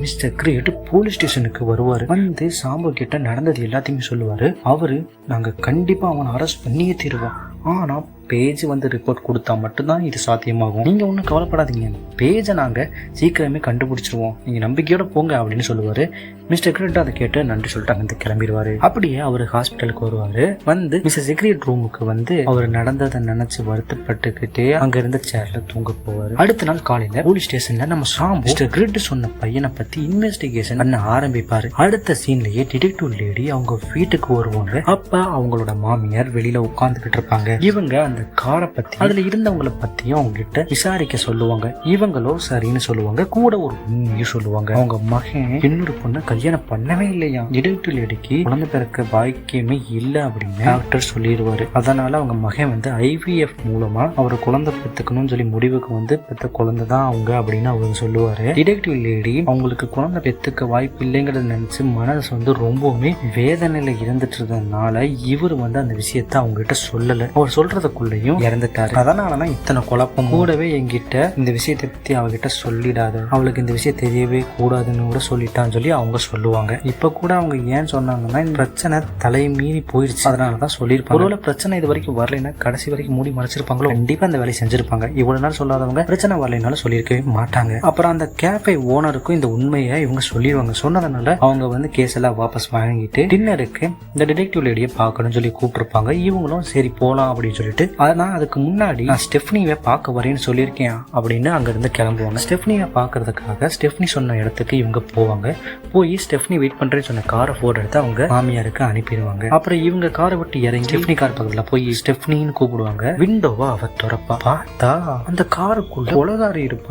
Mister great police ஸ்டேஷனுக்கு வருவாரு. வந்து சாம்பு கிட்ட நடந்தது எல்லாத்தையுமே சொல்லுவாரு. அவரு நாங்க கண்டிப்பா அவனை அரெஸ்ட் பண்ணியே தீருவோம், ஆனா பேஜ் வந்து ரிப்போர்ட் கொடுத்தா மட்டும்தான் இது சாத்தியமாகும். நீங்க ஒன்றும் கவலைப்படாதீங்க, பேஜை நாங்க சீக்கிரமே கண்டுபிடிச்சிருவோம், நீங்க நம்பிக்கையோட போங்க அப்படின்னு சொல்லுவாரு. மிஸ்டர் கிரேட் அதை கேட்டு நன்றி சொல்லிட்டு அங்கிருந்து கிளம்பிடுவாரு. அப்படியே அவர் ஹாஸ்பிட்டலுக்கு வருவாரு. வந்து மிஸ்டர் செக்ரேட் ரூமுக்கு வந்து அவர் நடந்ததை நினைச்சு வருத்தப்பட்டுக்கிட்டே அங்க இருந்த சேர்ல தூங்க போவாரு. அடுத்த நாள் காலையில போலீஸ் ஸ்டேஷன்ல நம்ம ஷாம்பு மிஸ்டர் கிரேட் சொன்ன பையனை பத்தி இன்வெஸ்டிகேஷன் பண்ண ஆரம்பிப்பாரு. அடுத்த சீன்லயே டிடெக்டிவ் லேடி அவங்க வீட்டுக்கு வருவாங்க. அப்ப அவங்களோட மாமியார் வெளியில உட்கார்ந்துகிட்டு இருப்பாங்க. இவங்க அந்த காரை பத்தி அதுல இருந்தவங்களை பத்தியும் அவங்க கிட்ட விசாரிக்க சொல்லுவாங்க. இவங்களோ சரின்னு சொல்லுவாங்க. கூட ஒரு உண்மையும் சொல்லுவாங்க. அவங்க மகன் இன்னொரு பொண்ணு கல்யாணம் பண்ணவே இல்லையா, டிடெக்டிவ் லேடிக்கு குழந்தை பிறக்க பாக்கியமே இல்ல அப்படின்னு டாக்டர் சொல்லிடுவாரு. அதனால அவங்க மகன் வந்து IVF மூலமா அவர் குழந்தை பெத்துக்கணும்னு சொல்லி முடிவுக்கு வந்து பெத்த குழந்தை தான் அவங்க அப்படின்னு அவங்க சொல்லுவாரு. டிடெக்டிவ் லேடி அவங்களுக்கு குழந்தை பெத்துக்க வாய்ப்பு இல்லைங்கிறத நினைச்சு மனசு வந்து ரொம்பவுமே வேதனையில இருந்துட்டு இருந்ததுனால இவர் வந்து அந்த விஷயத்த அவங்க கிட்ட சொல்லல. அவர் சொல்றதுக்குள்ளயும் இறந்துட்டாரு. அதனாலதான் இத்தனை குழப்பம். கூடவே என்கிட்ட இந்த விஷயத்தை பத்தி அவகிட்ட சொல்லிடாத, அவளுக்கு இந்த விஷயம் தெரியவே கூடாதுன்னு கூட சொல்லிட்டான்னு சொல்லி அவங்க சொல்லுவாங்க. இப்ப கூட அவங்க ஏன் சொன்னாங்கன்னா இந்த பிரச்சனை தலைமீறி போயிடுச்சு, அதனாலதான் சொல்லியிருப்பாங்க. ஒருவேளை பிரச்சனை இது வரைக்கும் வரலைன்னா கடைசி வரைக்கும் மூடி மறைச்சிருப்பாங்களோ, கண்டிப்பா அந்த வேலையை செஞ்சிருப்பாங்க. இவ்வளவு நாள் சொல்லாதவங்க பிரச்சனை வரலைனாலும் சொல்லியிருக்கவே மாட்டாங்க. அப்புறம் அந்த கேஃபே ஓனருக்கும் இந்த உண்மையை இவங்க சொல்லிடுவாங்க. சொன்னதுனால அவங்க வந்து கேஸ் எல்லாம் வாபஸ் வாங்கிட்டு டின்னருக்கு இந்த டிடெக்டிவ் லேடியை பார்க்கணும்னு சொல்லி கூப்பிட்டுருப்பாங்க. இவங்களும் சரி போலாம் அப்படின்னு சொல்லிட்டு, அதனால அதுக்கு முன்னாடி நான் ஸ்டெஃப்னியை பார்க்க வரேன்னு சொல்லியிருக்கேன் அப்படின்னு அங்க இருந்து கிளம்புவாங்க. ஸ்டெஃப்னியை பார்க்கறதுக்காக ஸ்டெஃப்னி சொன்ன இடத்துக்கு இவங்க போவாங்க. போய் ஸ்டெஃப்னி வெயிட் பண்றேன்னு சொன்ன காரை போட்டோ எடுத்து அவங்க மாமியாருக்கு அனுப்பிடுவாங்க. அப்புறம் இவங்க காரை விட்டு இறங்கி ஸ்டெஃப்னி கார் பக்கத்துல போய் ஸ்டெஃப்னின்னு கூப்பிடுவாங்க. விண்டோவா அவ திறப்பா. பார்த்தா அந்த காருக்குள்ள கொலகாரி இருப்பா.